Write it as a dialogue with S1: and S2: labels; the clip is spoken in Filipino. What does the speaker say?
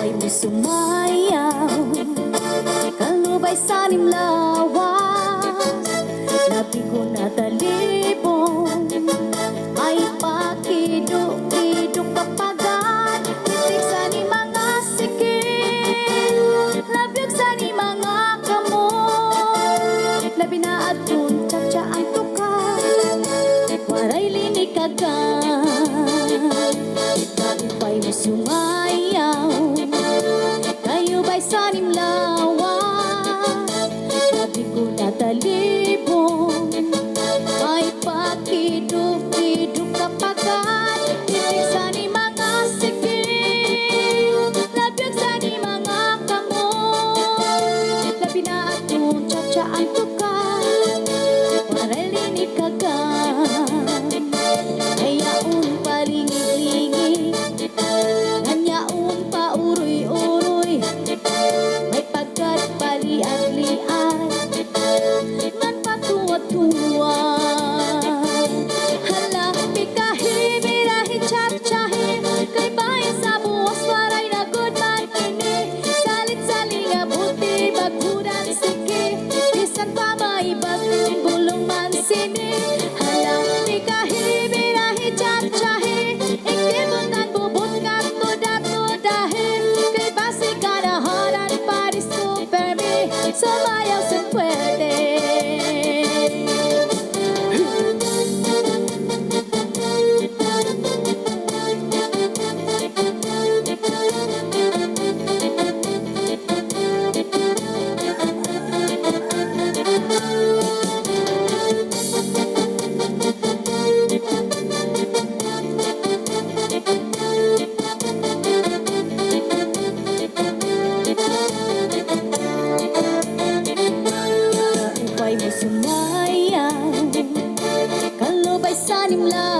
S1: Pa'y mo sumayaw, kalubay sa nimlawas. Labi ko na talibong, ay pakiduk-iduk kapagan. Titik sa ni mga sikil, labyog sa ni mga kamot. Labi na atun tsa ang tukay, waray linikagan. Labi pa'y mo sumayaw, kayo ba'y sa nimlawas. Labi ko na talibong, ay pakiduk-iduk kapagan. Titik sa ni mga sikil, labyog sa ni mga kamot. Labi na atun tsa ang tukay, waray linikagan. Hayaon palingig-lingig, nanyaon pa uroy-uroy, may pagkat paliad-liad, ngan patuwa-tuwa. Hala, pikahi, birahi, tsak-tsahi, kay bayan sa buwas, waray na good man kini. Salit-saling abuti, baghudan sige, bisan pa maibas, bulong man sini. Hala, pikahi, birahi, tsak-tsahi, ikibutan bubut nga tuda-tudahin, kay basi kanaharan pari super me, sumayaw sa pwede. Pa'y mo sumayaw, kalubay sa nimlawas.